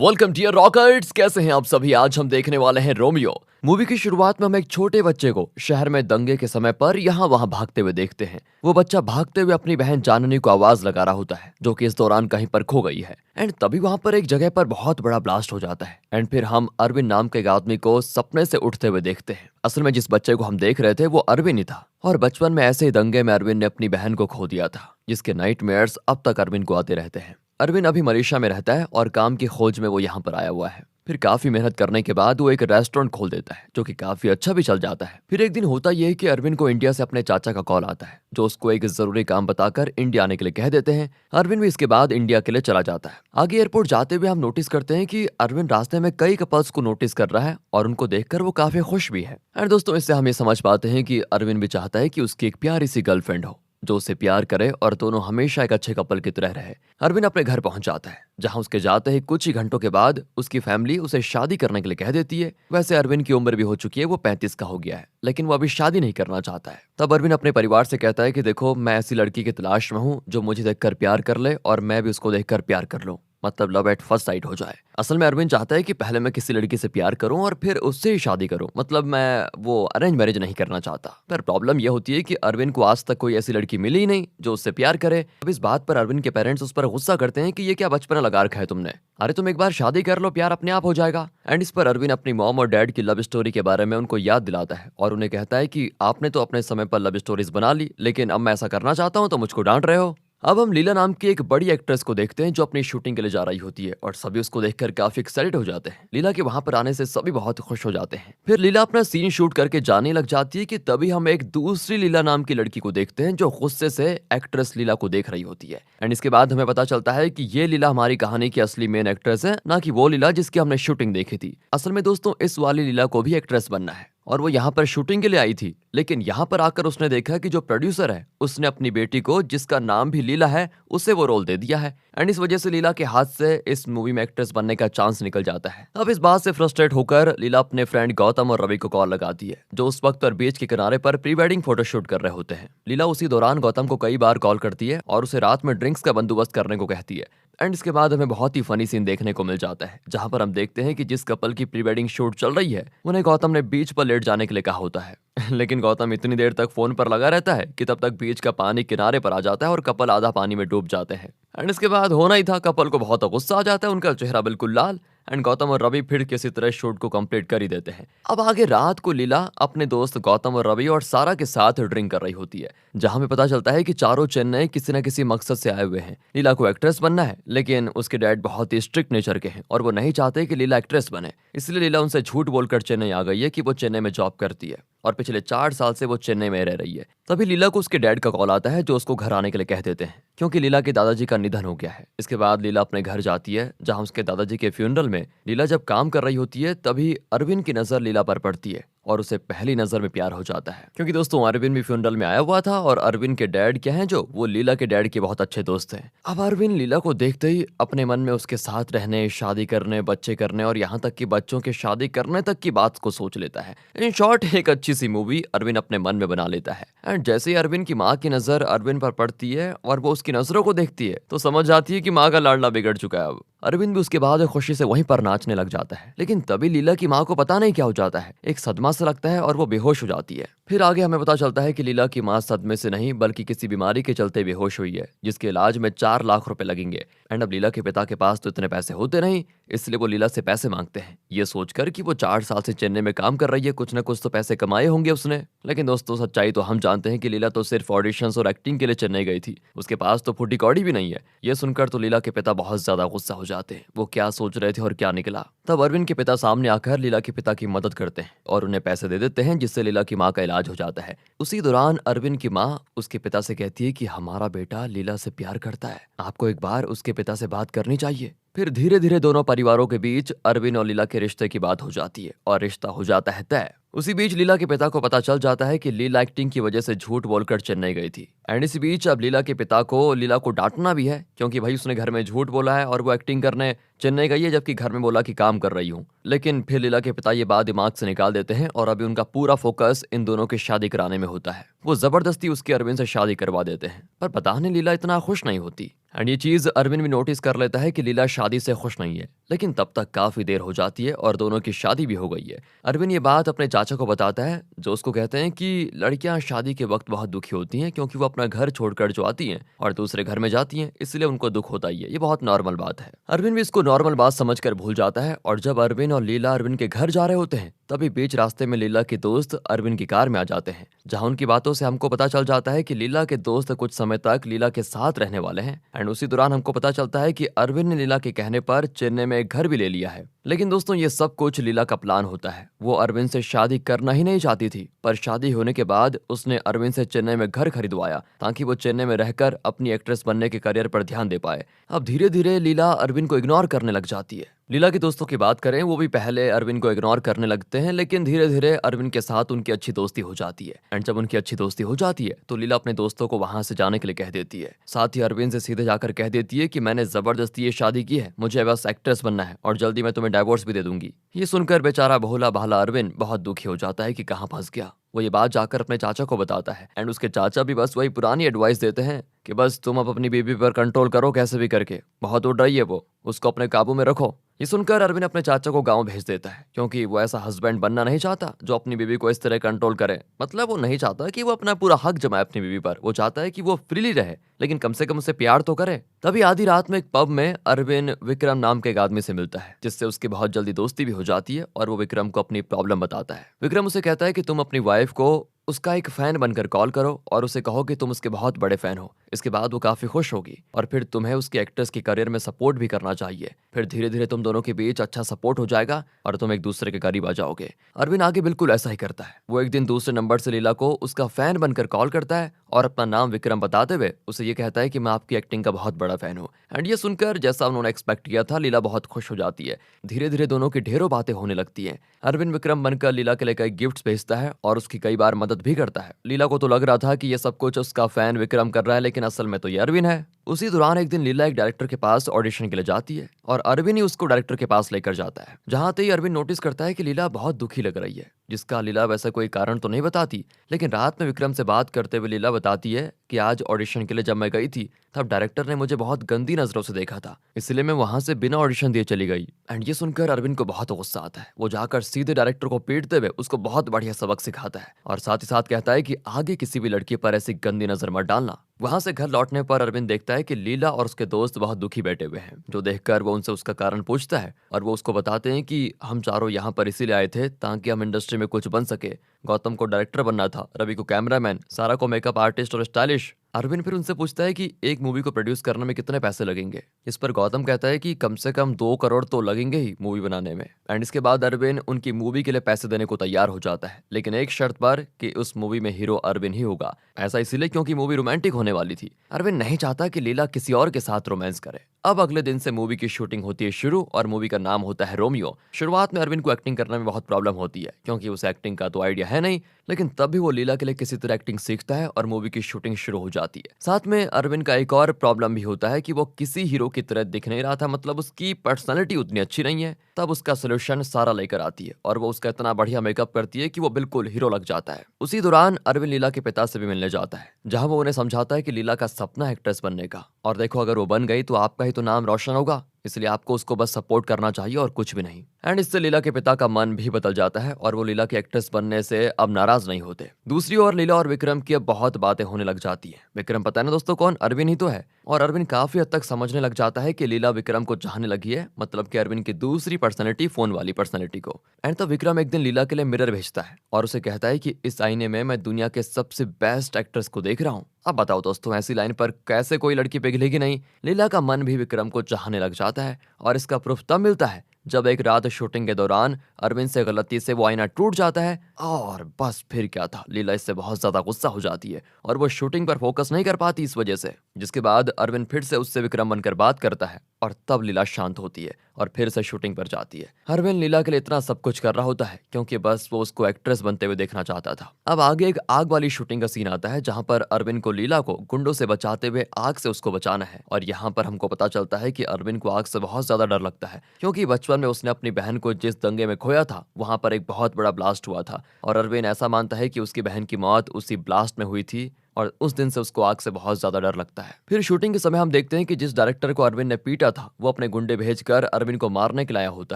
Welcome dear रॉकर्ट्स, कैसे हैं आप सभी। आज हम देखने वाले हैं रोमियो। मूवी की शुरुआत में हम एक छोटे बच्चे को शहर में दंगे के समय पर यहाँ वहाँ भागते हुए देखते हैं। वो बच्चा भागते हुए अपनी बहन जाननी को आवाज लगा रहा होता है, जो कि इस दौरान कहीं पर खो गई है। एंड तभी वहाँ पर एक जगह पर बहुत बड़ा ब्लास्ट हो जाता है। एंड फिर हम अरविंद नाम के एक आदमी को सपने से उठते हुए देखते हैं। असल में जिस बच्चे को हम देख रहे थे वो अरविंद ही था, और बचपन में ऐसे ही दंगे में अरविंद ने अपनी बहन को खो दिया था, जिसके नाइटमेयर्स अब तक अरविंद को आते रहते हैं। अरविंद अभी मलेशिया में रहता है और काम की खोज में वो यहाँ पर आया हुआ है। फिर काफी मेहनत करने के बाद वो एक रेस्टोरेंट खोल देता है, जो कि काफी अच्छा भी चल जाता है। फिर एक दिन होता यह है कि अरविंद को इंडिया से अपने चाचा का कॉल आता है, जो उसको एक जरूरी काम बताकर इंडिया आने के लिए कह देते हैं। अरविंद भी इसके बाद इंडिया के लिए चला जाता है। आगे एयरपोर्ट जाते हुए हम नोटिस करते हैं कि अरविंद रास्ते में कई कपल्स को नोटिस कर रहा है और उनको देखकर वो काफी खुश भी है। एंड दोस्तों, इससे हम ये समझ पाते हैं कि अरविंद भी चाहता है कि उसकी एक प्यारी सी गर्लफ्रेंड हो, जो उसे प्यार करे और दोनों हमेशा एक अच्छे कपल की तरह रहे। अरविंद अपने घर पहुंच जाता है, जहां उसके जाते ही कुछ ही घंटों के बाद उसकी फैमिली उसे शादी करने के लिए कह देती है। वैसे अरविंद की उम्र भी हो चुकी है, वो 35 का हो गया है, लेकिन वो अभी शादी नहीं करना चाहता है। तब अरविंद अपने परिवार से कहता है कि देखो, मैं ऐसी लड़की की तलाश में हूँ जो मुझे देखकर प्यार कर ले और मैं भी उसको देखकर प्यार कर लूं, मतलब लव एट फर्स्ट साइट हो जाए। असल में अरविंद चाहता है कि पहले मैं किसी लड़की से प्यार करूं और फिर उससे ही शादी करूं, मतलब मैं वो अरेंज मैरिज नहीं करना चाहता। पर प्रॉब्लम यह होती है कि अरविंद को आज तक कोई ऐसी लड़की मिली ही नहीं जो उससे प्यार करे। अब इस बात पर अरविंद के पेरेंट्स उस पर गुस्सा करते हैं कि ये क्या बचपना लगा रखा है तुमने, अरे तुम एक बार शादी कर लो, प्यार अपने आप हो जाएगा। एंड इस पर अरविंद अपनी मॉम और डैड की लव स्टोरी के बारे में उनको याद दिलाता है और उन्हें कहता है कि आपने तो अपने समय पर लव स्टोरीज बना ली, लेकिन अब मैं ऐसा करना चाहता हूँ तो मुझको डांट रहे हो। अब हम लीला नाम की एक बड़ी एक्ट्रेस को देखते हैं, जो अपनी शूटिंग के लिए जा रही होती है और सभी उसको देखकर काफी एक्साइटेड हो जाते हैं। लीला के वहां पर आने से सभी बहुत खुश हो जाते हैं। फिर लीला अपना सीन शूट करके जाने लग जाती है कि तभी हम एक दूसरी लीला नाम की लड़की को देखते हैं, जो गुस्से से एक्ट्रेस लीला को देख रही होती है। एंड इसके बाद हमें पता चलता है कि ये लीला हमारी कहानी की असली मेन एक्ट्रेस है, ना कि वो लीला जिसकी हमने शूटिंग देखी थी। असल में दोस्तों, इस वाली लीला को भी एक्ट्रेस बनना है और वो यहाँ पर शूटिंग के लिए आई थी, लेकिन यहाँ पर आकर उसने देखा कि जो प्रोड्यूसर है उसने अपनी बेटी को, जिसका नाम भी लीला है, उसे वो रोल दे दिया है। एंड इस वजह से लीला के हाथ से इस मूवी में एक्ट्रेस बनने का चांस निकल जाता है। अब इस बात से फ्रस्ट्रेट होकर लीला अपने फ्रेंड गौतम और रवि को कॉल लगाती है, जो उस वक्त पर बीच के किनारे पर प्री वेडिंग फोटो शूट कर रहे होते हैं। लीला उसी दौरान गौतम को कई बार कॉल करती है और उसे रात में ड्रिंक्स का बंदोबस्त करने को कहती है। एंड इसके बाद हमें बहुत ही फनी सीन देखने को मिल जाता है, जहां पर हम देखते हैं कि जिस कपल की प्री वेडिंग शूट चल रही है उन्हें गौतम ने बीच पर लेट जाने के लिए कहा होता है। लेकिन गौतम इतनी देर तक फोन पर लगा रहता है कि तब तक बीच का पानी किनारे पर आ जाता है और कपल आधा पानी में डूब जाते हैं। एंड इसके बाद होना ही था, कपल को बहुत गुस्सा आ जाता है, उनका चेहरा बिल्कुल लाल। एंड गौतम और रवि फिर किसी तरह शूट को कंप्लीट कर ही देते हैं। अब आगे रात को लीला अपने दोस्त गौतम और रवि और सारा के साथ ड्रिंक कर रही होती है, जहां हमें पता चलता है कि चारों चेन्नई किसी न किसी मकसद से आए हुए हैं। लीला को एक्ट्रेस बनना है, लेकिन उसके डैड बहुत ही स्ट्रिक्ट नेचर के हैं और वो नहीं चाहते कि लीला एक्ट्रेस बने। इसलिए लीला उनसे झूठ बोलकर चेन्नई आ गई है कि वो चेन्नई में जॉब करती है और पिछले 4 साल से वो चेन्नई में रह रही है। तभी लीला को उसके डैड का कॉल आता है, जो उसको घर आने के लिए कह देते हैं, क्योंकि लीला के दादाजी का निधन हो गया है। इसके बाद लीला अपने घर जाती है, जहां उसके दादाजी के फ्यूनरल में लीला जब काम कर रही होती है, तभी अरविंद की नजर लीला पर पड़ती है और उसे पहली नजर में प्यार हो जाता है। क्योंकि दोस्तों, अरविंद भी फ्यूनरल में आया हुआ था और अरविंद के डैड क्या हैं, जो वो लीला के डैड के बहुत अच्छे दोस्त हैं। अब अरविंद लीला को देखते ही अपने मन में उसके साथ रहने, शादी करने, बच्चे करने और यहाँ तक कि बच्चों के शादी करने तक की बात को सोच लेता है। इन शॉर्ट, एक अच्छी सी मूवी अरविंद अपने मन में बना लेता है। एंड जैसे ही अरविंद की माँ की नजर अरविंद पर पड़ती है और वो उसकी नजरों को देखती है, तो समझ जाती है कि माँ का लाडला बिगड़ चुका है। अब अरविंद भी उसके बाद खुशी से वहीं पर नाचने लग जाता है, लेकिन तभी लीला की माँ को पता नहीं क्या हो जाता है, एक सदमा सा लगता है और वो बेहोश हो जाती है। फिर आगे हमें पता चलता है कि लीला की माँ सदमे से नहीं बल्कि किसी बीमारी के चलते बेहोश हुई है, जिसके इलाज में 4 लाख रुपए लगेंगे। एंड अब लीला के पिता के पास तो इतने पैसे होते नहीं, इसलिए वो लीला से पैसे मांगते हैं, ये सोचकर कि वो 4 साल से चेन्नई में काम कर रही है, कुछ न कुछ तो पैसे कमाए होंगे उसने। लेकिन दोस्तों, सच्चाई तो हम जानते हैं कि लीला तो सिर्फ ऑडिशंस और एक्टिंग के लिए चेन्नई गई थी, उसके पास तो फूटी कौड़ी भी नहीं है। ये सुनकर तो लीला के पिता बहुत ज्यादा गुस्सा हो जाते हैं, वो क्या सोच रहे थे और क्या निकला। तब अरविंद के पिता सामने आकर लीला के पिता की मदद करते हैं और उन्हें पैसे दे देते हैं, जिससे लीला की माँ का इलाज हो जाता है। उसी दौरान अरविंद की माँ उसके पिता से कहती है कि हमारा बेटा लीला से प्यार करता है, आपको एक बार उसके पिता से बात करनी चाहिए। फिर धीरे धीरे दोनों परिवारों के बीच अरविंद और लीला के रिश्ते की बात हो जाती है और रिश्ता हो जाता है तय। उसी बीच लीला के पिता को पता चल जाता है कि लीला एक्टिंग की वजह से झूठ बोलकर चेन्नई गई थी। एंड इसी बीच अब लीला के पिता को लीला को डांटना भी है, क्योंकि भाई उसने घर में झूठ बोला है और वो एक्टिंग करने चेन्नई गई है जबकि घर में बोला कि काम कर रही हूँ। लेकिन फिर लीला के पिता ये बात दिमाग से निकाल देते हैं और अभी उनका पूरा फोकस इन दोनों की शादी कराने में होता है। वो जबरदस्ती उसके अरविंद से शादी करवा देते हैं, पर पता नहीं लीला इतना खुश नहीं होती। एंड ये चीज अरविंद भी नोटिस कर लेता है कि लीला शादी से खुश नहीं है। लेकिन तब तक काफी देर हो जाती है और दोनों की शादी भी हो गई है। अरविंद ये बात अपने चाचा को बताता है, जो उसको कहते हैं कि लड़कियां शादी के वक्त बहुत दुखी होती हैं क्योंकि वो अपना घर छोड़कर जो आती हैं और दूसरे घर में जाती हैं, इसलिए उनको दुख होता ही है। ये बहुत नॉर्मल बात है। अरविंद भी इसको नॉर्मल बात समझकर भूल जाता है और जब अरविंद और लीला अरविंद के घर जा रहे होते हैं तभी बीच रास्ते में लीला के दोस्त अरविंद की कार में आ जाते हैं, जहां उनकी बातों से हमको पता चल जाता है कि लीला के दोस्त कुछ समय तक लीला के साथ रहने वाले हैं। एंड उसी दौरान हमको पता चलता है कि अरविंद ने लीला के कहने पर चेन्नई में एक घर भी ले लिया है। लेकिन दोस्तों ये सब कुछ लीला का प्लान होता है। वो अरविंद से शादी करना ही नहीं चाहती थी, पर शादी होने के बाद उसने अरविंद से चेन्नई में घर खरीदवाया ताकि वो चेन्नई में रहकर अपनी एक्ट्रेस बनने के करियर पर ध्यान दे पाए। अब धीरे धीरे लीला अरविंद को इग्नोर करने लग जाती है। लीला के दोस्तों की बात करें, वो भी पहले अरविंद को इग्नोर करने लगते हैं, लेकिन धीरे धीरे अरविंद के साथ उनकी अच्छी दोस्ती हो जाती है। एंड जब उनकी अच्छी दोस्ती हो जाती है तो लीला अपने दोस्तों को वहां से जाने के लिए कह देती है। साथ ही अरविंद से सीधे जाकर कह देती है कि मैंने जबरदस्ती ये शादी की है, मुझे बस एक्ट्रेस बनना है और जल्दी मैं तुम्हें डाइवोर्स भी दे दूंगी। ये सुनकर बेचारा भोला भाला अरविंद बहुत दुखी हो जाता है कि कहाँ फंस गया। वो ये बात जाकर अपने चाचा को बताता है एंड उसके चाचा भी बस वही पुरानी एडवाइस देते हैं कि बस तुम अब अपनी बीबी पर कंट्रोल करो कैसे भी करके, बहुत उड़ रही है वो, उसको अपने काबू में रखो। ये सुनकर अरविंद अपने चाचा को गांव भेज देता है क्योंकि वो ऐसा हस्बैंड बनना नहीं चाहता जो अपनी बीबी को इस तरह कंट्रोल करे। मतलब वो नहीं चाहता कि वो अपना पूरा हक जमाए अपनी बीबी पर, वो चाहता है कि वो फ्रीली रहे लेकिन कम से कम उसे प्यार तो करे। तभी आधी रात में एक पब में अरविंद विक्रम नाम के एक आदमी से मिलता है, जिससे उसकी बहुत जल्दी दोस्ती भी हो जाती है और वो विक्रम को अपनी प्रॉब्लम बताता है। विक्रम उसे कहता है कि तुम अपनी वाइफ को उसका एक फैन बनकर कॉल करो और उसे कहो कि तुम उसके बहुत बड़े फैन हो। इसके बाद वो काफी खुश होगी और फिर तुम्हें उसके एक्ट्रेस के करियर में सपोर्ट भी करना चाहिए। फिर धीरे धीरे तुम दोनों के बीच अच्छा सपोर्ट हो जाएगा और तुम एक दूसरे के करीब आ जाओगे। अरविंद आगे बिल्कुल ऐसा ही करता है। वो एक दिन दूसरे नंबर से लीला को उसका फैन बनकर कॉल करता है और अपना नाम विक्रम बताते हुए उसे ये कहता है कि मैं आपकी एक्टिंग का बहुत बड़ा फैन हूँ। एंड ये सुनकर जैसा उन्होंने एक्सपेक्ट किया था, लीला बहुत खुश हो जाती है। धीरे धीरे दोनों की ढेरों बातें होने लगती हैं। अरविंद विक्रम बनकर लीला के लिए कई गिफ्ट्स भेजता है और उसकी कई बार मदद भी करता है। लीला को तो लग रहा था कि ये सब कुछ उसका फैन विक्रम कर रहा है, लेकिन असल में तो ये अरविंद है। उसी दौरान एक दिन लीला एक डायरेक्टर के पास ऑडिशन के लिए जाती है और अरविंद ही उसको डायरेक्टर के पास लेकर जाता है। जहां ही अरविंद नोटिस करता है कि लीला बहुत दुखी लग रही है, जिसका लीला वैसा कोई कारण तो नहीं बताती, लेकिन रात में विक्रम से बात करते हुए लीला बताती है कि आज ऑडिशन के लिए जब मैं गई थी तब डायरेक्टर ने मुझे बहुत गंदी नजरों से देखा था, इसलिए मैं वहां से बिना ऑडिशन दिए चली गई। एंड ये सुनकर अरविंद को बहुत गुस्सा आता है। वो जाकर सीधे डायरेक्टर को पीटते हुए उसको बहुत बढ़िया सबक सिखाता है और साथ ही साथ कहता है कि आगे किसी भी लड़की पर ऐसी गंदी नजर मत डालना। वहां से घर लौटने पर अरविंद देखता है कि लीला और उसके दोस्त बहुत दुखी बैठे हुए हैं, जो देखकर वो उनसे उसका कारण पूछता है और वो उसको बताते हैं कि हम चारों यहाँ पर इसीलिए आए थे ताकि हम इंडस्ट्री में कुछ बन सके। गौतम को डायरेक्टर बनना था, रवि को कैमरामैन, सारा को मेकअप आर्टिस्ट और स्टाइलिश। अरविंद फिर उनसे पूछता है कि एक मूवी को प्रोड्यूस करने में कितने पैसे लगेंगे। इस पर गौतम कहता है कि कम से कम 2 करोड़ तो लगेंगे ही मूवी बनाने में। एंड इसके बाद अरविंद उनकी मूवी के लिए पैसे देने को तैयार हो जाता है, लेकिन एक शर्त पर कि उस मूवी में हीरो अरविंद ही होगा। ऐसा इसलिए क्योंकि मूवी रोमांटिक होने वाली थी। अरविंद नहीं चाहता कि लीला किसी और के साथ रोमांस करे। अब अगले दिन से मूवी की शूटिंग होती है शुरू और मूवी का नाम होता है रोमियो। शुरुआत में अरविंद को एक्टिंग करने में बहुत प्रॉब्लम होती है क्योंकि उसे एक्टिंग का तो आइडिया है नहीं, लेकिन तब भी वो लीला के लिए किसी तरह एक्टिंग सीखता है और मूवी की शूटिंग शुरू हो जाती है। साथ में अरविंद का एक और प्रॉब्लम भी होता है कि वो किसी हीरो की तरह दिख नहीं रहा था, मतलब उसकी पर्सनैलिटी उतनी अच्छी नहीं है। तब उसका सोल्यूशन सारा लेकर आती है और वो उसका इतना बढ़िया मेकअप करती है कि वो बिल्कुल हीरो लग जाता है। उसी दौरान अरविंद लीला के पिता से भी मिलने जाता है, जहां वो उन्हें समझाता है कि लीला का सपना है एक्ट्रेस बनने का, और देखो अगर वो बन गई तो आपका ही तो नाम रोशन होगा, इसलिए आपको उसको बस सपोर्ट करना चाहिए और कुछ भी नहीं। एंड इससे लीला के पिता का मन भी बदल जाता है और वो लीला की एक्ट्रेस बनने से अब नाराज नहीं होते। दूसरी ओर लीला और विक्रम की अब बहुत बातें होने लग जाती हैं। विक्रम पता है ना दोस्तों कौन, अरविंद ही तो है। और अरविंद काफी हद तक समझने लग जाता है कि लीला विक्रम को चाहने लगी है, मतलब कि अरविंद की दूसरी पर्सनैलिटी, फोन वाली पर्सनैलिटी को। एंड तो विक्रम एक दिन लीला के लिए मिरर भेजता है और उसे कहता है कि इस आईने में मैं दुनिया के सबसे बेस्ट एक्ट्रेस को देख रहा हूँ। अब बताओ दोस्तों, ऐसी लाइन पर कैसे कोई लड़की पिघलेगी नहीं। लीला का मन भी विक्रम को चाहने लग जाता है और इसका प्रूफ तब मिलता है जब एक रात शूटिंग के दौरान अरविंद से गलती से वो आईना टूट जाता है और बस फिर क्या था, लीला इससे बहुत ज्यादा गुस्सा हो जाती है और वो शूटिंग पर फोकस नहीं कर पाती इस वजह से। जिसके बाद अरविंद फिर से उससे विक्रम बनकर बात करता है और तब लीला शांत होती है और फिर से शूटिंग पर जाती है। अरविंद लीला के लिए इतना सब कुछ कर रहा होता है क्योंकि बस वो उसको एक्ट्रेस बनते हुए देखना चाहता था। अब आगे एक आग वाली शूटिंग का सीन आता है जहां पर अरविंद को लीला को गुंडों से बचाते हुए आग से उसको बचाना है। और यहाँ पर हमको पता चलता है कि अरविंद को आग से बहुत ज्यादा डर लगता है क्योंकि बचपन में उसने अपनी बहन को जिस दंगे में खोया था वहां पर एक बहुत बड़ा ब्लास्ट हुआ था और अरविंद ऐसा मानता है कि उसकी बहन की मौत उसी ब्लास्ट में हुई थी और उस दिन से उसको आग से बहुत ज्यादा डर लगता है। फिर शूटिंग के समय हम देखते हैं कि जिस डायरेक्टर को अरविंद ने पीटा था वो अपने गुंडे भेजकर अरविंद को मारने के लाया होता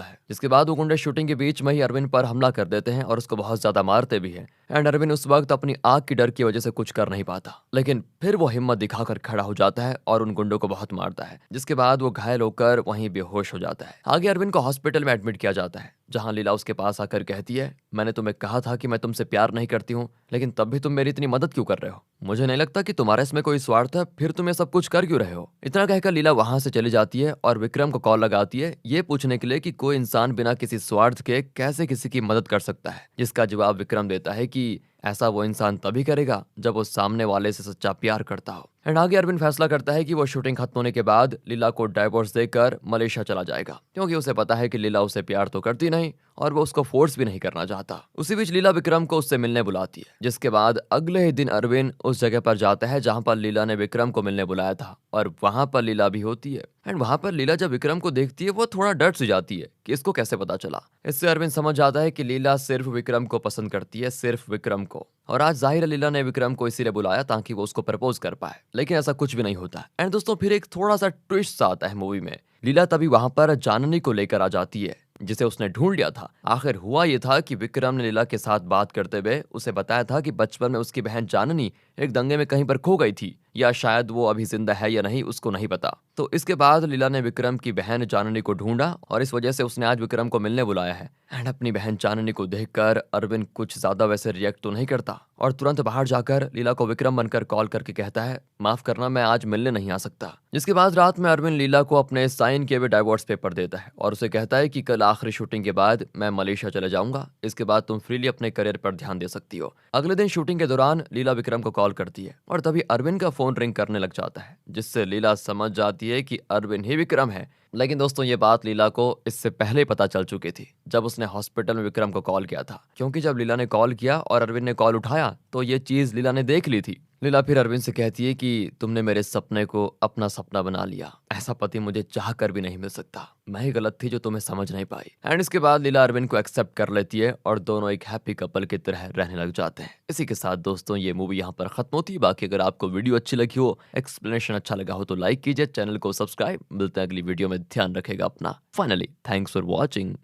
है, जिसके बाद वो गुंडे शूटिंग के बीच में ही अरविंद पर हमला कर देते हैं और उसको बहुत ज्यादा मारते भी हैं। एंड अरविंद उस वक्त अपनी आग की डर की वजह से कुछ कर नहीं पाता, लेकिन फिर वो हिम्मत दिखाकर खड़ा हो जाता है और उन गुंडों को बहुत मारता है, जिसके बाद वो घायल होकर वहीं बेहोश हो जाता है। आगे अरविंद को हॉस्पिटल में एडमिट किया जाता है जहां लीला उसके पास आकर कहती है, मैंने तुम्हें कहा था कि मैं तुमसे प्यार नहीं करती हूँ, लेकिन तब भी तुम मेरी इतनी मदद क्यों कर रहे हो? मुझे नहीं लगता कि तुम्हारे इसमें कोई स्वार्थ है, फिर तुम ये सब कुछ कर क्यों रहे हो? इतना कहकर लीला वहां से चली जाती है और विक्रम को कॉल लगाती है ये पूछने के लिए कि कोई इंसान बिना किसी स्वार्थ के कैसे किसी की मदद कर सकता है, जिसका जवाब विक्रम देता है कि ऐसा वो इंसान तभी करेगा जब वो सामने वाले से सच्चा प्यार करता हो। एंड आगे अरविंद फैसला करता है कि वो शूटिंग खत्म होने के बाद लीला को डाइवोर्स देकर मलेशिया चला जाएगा क्योंकि उसे पता है कि लीला उसे प्यार तो करती नहीं और वो उसको फोर्स भी नहीं करना चाहता। उसी बीच लीला विक्रम को उससे मिलने बुलाती है, जिसके बाद अगले ही दिन अरविंद उस जगह पर जाता है जहां पर लीला ने विक्रम को मिलने बुलाया था और वहां पर लीला भी होती है। एंड वहां पर लीला जब विक्रम को देखती है वो थोड़ा डर सी जाती है कि इसको कैसे पता चला। इससे अरविंद समझ जाता है कि लीला सिर्फ विक्रम को पसंद करती है, सिर्फ विक्रम को, और आज जाहिर है लीला ने विक्रम को इसीलिए बुलाया ताकि वो उसको प्रपोज कर पाए, लेकिन ऐसा कुछ भी नहीं होता। एंड दोस्तों फिर एक थोड़ा सा ट्विस्ट आता है मूवी में। लीला तभी वहां पर जाननी को लेकर आ जाती है जिसे उसने ढूंढ लिया था। आखिर हुआ ये था कि विक्रम ने लीला के साथ बात करते हुए उसे बताया था कि बचपन में उसकी बहन जाननी एक दंगे में कहीं पर खो गई थी, या शायद वो अभी जिंदा है या नहीं उसको नहीं पता। तो इसके बाद लीला ने विक्रम की बहन जाननी को ढूंढा और इस वजह से उसने आज विक्रम को मिलने बुलाया है। एंड अपनी बहन जाननी को देखकर अरविंद कुछ ज्यादा वैसे रिएक्ट तो नहीं करता और तुरंत बाहर जाकर लीला को विक्रम बनकर कॉल करके कहता है, माफ करना मैं आज मिलने नहीं आ सकता। जिसके बाद रात में अरविंद लीला को अपने साइन किए हुए डाइवोर्स पेपर देता है और उसे कहता है कि कल आखिरी शूटिंग के बाद मैं मलेशिया चले जाऊंगा, इसके बाद तुम फ्रीली अपने करियर पर ध्यान दे सकती हो। अगले दिन शूटिंग के दौरान लीला विक्रम को कॉल करती है और तभी अरविंद का फोन रिंग करने लग जाता है, जिससे लीला समझ जाती है कि अरविंद ही विक्रम है। लेकिन दोस्तों ये बात लीला को इससे पहले पता चल चुकी थी जब उसने हॉस्पिटल में विक्रम को कॉल किया था, क्योंकि जब लीला ने कॉल किया और अरविंद ने कॉल उठाया तो ये चीज लीला ने देख ली थी। लीला फिर अरविंद से कहती है कि तुमने मेरे सपने को अपना सपना बना लिया, ऐसा पति मुझे चाह कर भी नहीं मिल सकता, मैं ही गलत थी जो तुम्हें समझ नहीं पाई। एंड इसके बाद लीला अरविंद को एक्सेप्ट कर लेती है और दोनों एक हैप्पी कपल की तरह रहने लग जाते हैं। इसी के साथ दोस्तों ये मूवी यहाँ पर खत्म होती है। बाकी अगर आपको वीडियो अच्छी लगी हो, एक्सप्लेनेशन अच्छा लगा हो तो लाइक कीजिए, चैनल को सब्सक्राइब। मिलते हैं अगली वीडियो में, ध्यान रखेगा अपना। Finally thanks for watching.